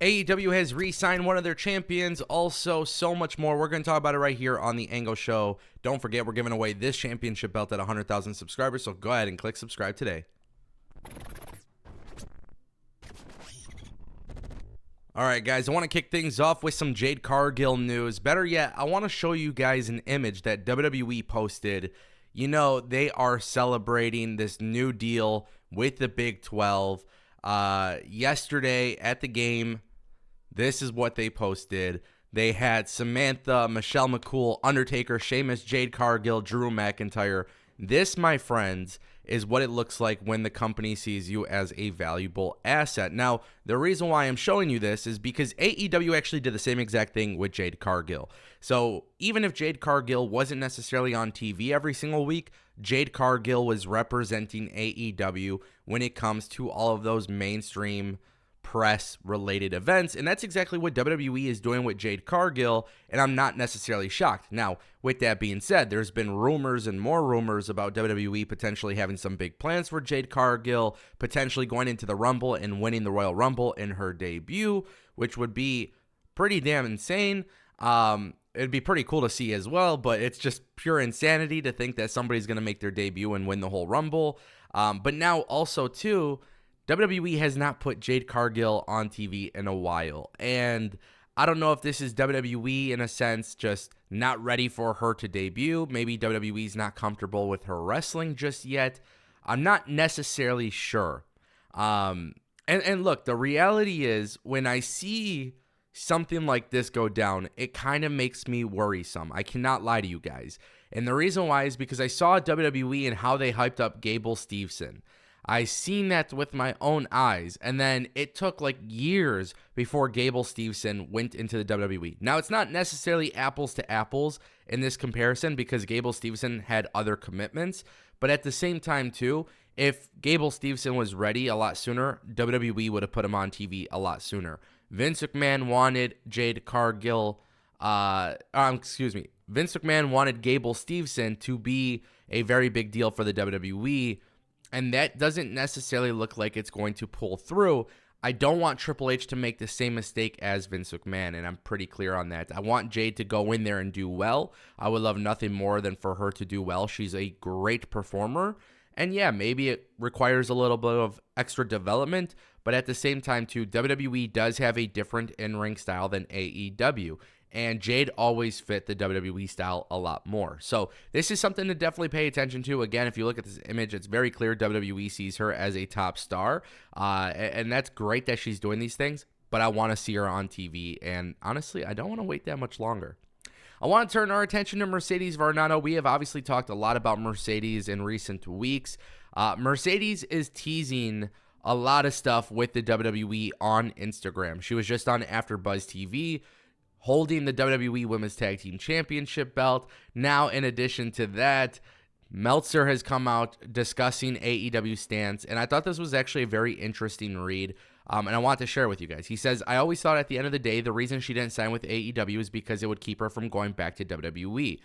AEW has re-signed one of their champions, also so much more. We're going to talk about it right here on the Angle Show. Don't forget, we're giving away this championship belt at 100,000 subscribers, so go ahead and click subscribe today. All right, guys, I want to kick things off with some Jade Cargill news. Better yet, I want to show you guys an image that WWE posted. You know, they are celebrating this new deal with the Big 12. Yesterday at the game, this is what they posted. They had Samantha, Michelle McCool, Undertaker, Sheamus, Jade Cargill, Drew McIntyre. This, my friends, is what it looks like when the company sees you as a valuable asset. Now, the reason why I'm showing you this is because AEW actually did the same exact thing with Jade Cargill. So even if Jade Cargill wasn't necessarily on TV every single week, Jade Cargill was representing AEW when it comes to all of those mainstream press-related events, and that's exactly what WWE is doing with Jade Cargill, and I'm not necessarily shocked. Now, with that being said, there's been rumors and more rumors about WWE potentially having some big plans for Jade Cargill, potentially going into the Rumble and winning the Royal Rumble in her debut, which would be pretty damn insane. It'd be pretty cool to see as well, but it's just pure insanity to think that somebody's going to make their debut and win the whole Rumble. But now also, too, WWE has not put Jade Cargill on TV in a while, and I don't know if this is WWE in a sense just not ready for her to debut. Maybe WWE's not comfortable with her wrestling just yet. I'm not necessarily sure. And look, the reality is when I see something like this go down, it kind of makes me worrisome. I cannot lie to you guys. And the reason why is because I saw WWE and how they hyped up Gable Steveson. I seen that with my own eyes, and then it took like years before Gable Steveson went into the WWE. Now, it's not necessarily apples to apples in this comparison because Gable Steveson had other commitments, but at the same time, too, if Gable Steveson was ready a lot sooner, WWE would have put him on TV a lot sooner. Vince McMahon wanted Jade Cargill, Vince McMahon wanted Gable Steveson to be a very big deal for the WWE, and that doesn't necessarily look like it's going to pull through. I don't want Triple H to make the same mistake as Vince McMahon, and I'm pretty clear on that. I want Jade to go in there and do well. I would love nothing more than for her to do well. She's a great performer, and yeah, maybe it requires a little bit of extra development, but at the same time, too, WWE does have a different in-ring style than AEW. And Jade always fit the WWE style a lot more. So this is something to definitely pay attention to. Again, if you look at this image, it's very clear WWE sees her as a top star. And that's great that she's doing these things. But I want to see her on TV. And honestly, I don't want to wait that much longer. I want to turn our attention to Mercedes Varnado. We have obviously talked a lot about Mercedes in recent weeks. Mercedes is teasing a lot of stuff with the WWE on Instagram. She was just on AfterBuzz TV, holding the WWE Women's Tag Team Championship belt. Now, in addition to that, Meltzer has come out discussing AEW stance, and I thought this was actually a very interesting read, and I want to share it with you guys. He says, I always thought at the end of the day, the reason she didn't sign with AEW is because it would keep her from going back to WWE.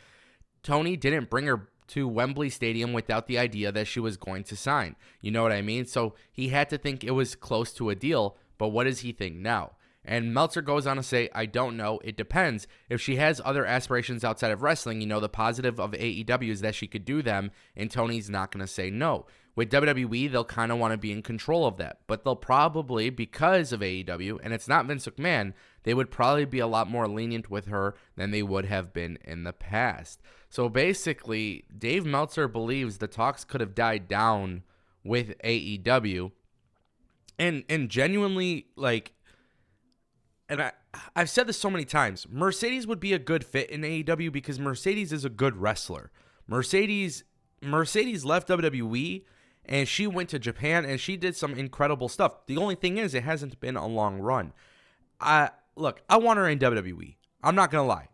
Tony didn't bring her to Wembley Stadium without the idea that she was going to sign. You know what I mean? So he had to think it was close to a deal, but what does he think now? And Meltzer goes on to say, I don't know. It depends. If she has other aspirations outside of wrestling, you know, the positive of AEW is that she could do them, and Tony's not going to say no. With WWE, they'll kind of want to be in control of that. But they'll probably, because of AEW, and it's not Vince McMahon, they would probably be a lot more lenient with her than they would have been in the past. So basically, Dave Meltzer believes the talks could have died down with AEW. And genuinely, like, and I've said this so many times, Mercedes would be a good fit in AEW because Mercedes is a good wrestler. Mercedes left WWE and she went to Japan and she did some incredible stuff. The only thing is it hasn't been a long run. Look, I want her in WWE. I'm not going to lie.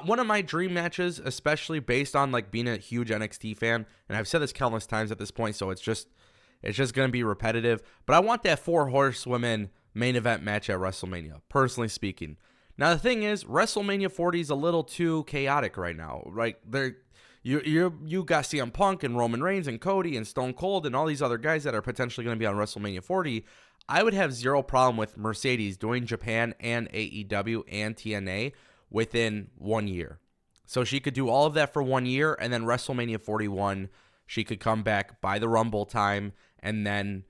One of my dream matches, especially based on like being a huge NXT fan, and I've said this countless times at this point, so it's just going to be repetitive, but I want that 4 horsewomen main event match at WrestleMania, personally speaking. Now, the thing is, WrestleMania 40 is a little too chaotic right now. Like, you got CM Punk and Roman Reigns and Cody and Stone Cold and all these other guys that are potentially going to be on WrestleMania 40. I would have zero problem with Mercedes doing Japan and AEW and TNA within 1 year. So she could do all of that for 1 year, and then WrestleMania 41, she could come back by the Rumble time, and then,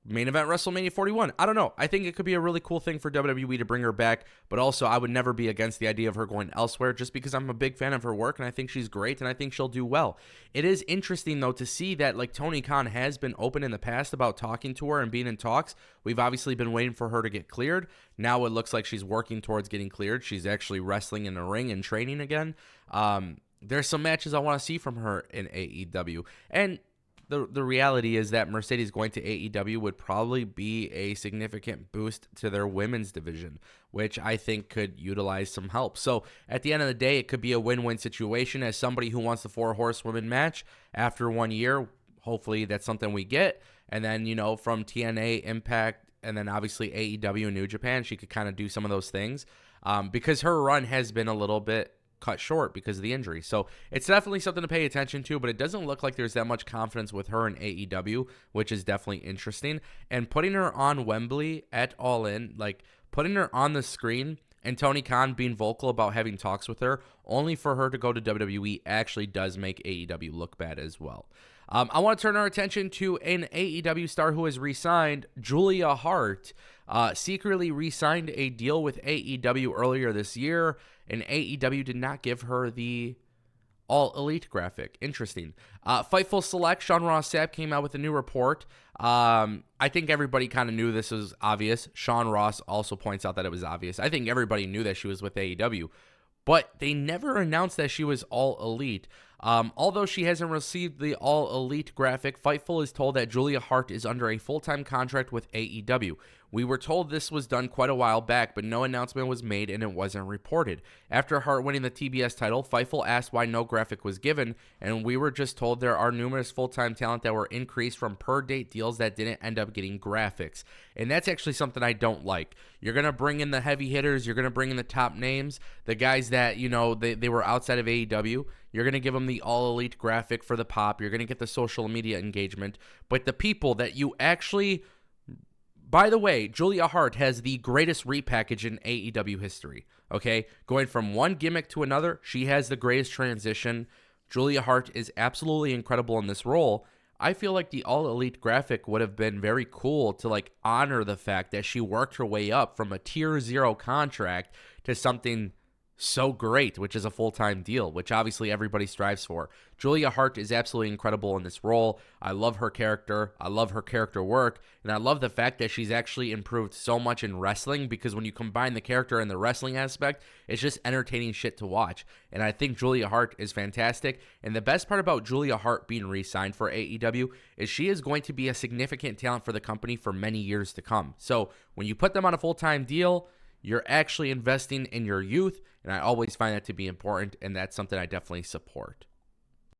main event WrestleMania 41. I don't know. I think it could be a really cool thing for WWE to bring her back, but also I would never be against the idea of her going elsewhere just because I'm a big fan of her work and I think she's great and I think she'll do well. It is interesting though to see that like Tony Khan has been open in the past about talking to her and being in talks. We've obviously been waiting for her to get cleared. Now it looks like she's working towards getting cleared. She's actually wrestling in a ring and training again. There's some matches I want to see from her in AEW. And the reality is that Mercedes going to AEW would probably be a significant boost to their women's division, which I think could utilize some help. So at the end of the day, it could be a win-win situation. As somebody who wants the 4 horsewomen match after 1 year, hopefully that's something we get. And then, from TNA, Impact, and then obviously AEW and New Japan, she could kind of do some of those things because her run has been a little bit cut short because of the injury. So it's definitely something to pay attention to, but it doesn't look like there's that much confidence with her in AEW, which is definitely interesting. And putting her on Wembley at All In, like putting her on the screen and Tony Khan being vocal about having talks with her only for her to go to WWE actually does make AEW look bad as well. I want to turn our attention to an AEW star who has re-signed. Julia Hart secretly re-signed a deal with AEW earlier this year, and AEW did not give her the All Elite graphic. Interesting. Fightful Select, Sean Ross Sapp came out with a new report. I think everybody kind of knew this was obvious. Sean Ross also points out that it was obvious. I think everybody knew that she was with AEW, but they never announced that she was All Elite. Although she hasn't received the All Elite graphic, Fightful is told that Julia Hart is under a full-time contract with AEW. We were told this was done quite a while back, but no announcement was made and it wasn't reported. After Hart winning the TBS title, Fightful asked why no graphic was given, and we were just told there are numerous full-time talent that were increased from per-date deals that didn't end up getting graphics. And that's actually something I don't like. You're going to bring in the heavy hitters, you're going to bring in the top names, the guys that, they were outside of AEW. You're going to give them the All Elite graphic for the pop. You're going to get the social media engagement. But the people that you actually... By the way, Julia Hart has the greatest repackage in AEW history, okay? Going from one gimmick to another, she has the greatest transition. Julia Hart is absolutely incredible in this role. I feel like the All Elite graphic would have been very cool to honor the fact that she worked her way up from a Tier 0 contract to something so great, which is a full-time deal, which obviously everybody strives for. Julia Hart is absolutely incredible in this role. I love her character. I love her character work. And I love the fact that she's actually improved so much in wrestling, because when you combine the character and the wrestling aspect, it's just entertaining shit to watch. And I think Julia Hart is fantastic. And the best part about Julia Hart being re-signed for AEW is she is going to be a significant talent for the company for many years to come. So when you put them on a full-time deal, you're actually investing in your youth, and I always find that to be important, and that's something I definitely support.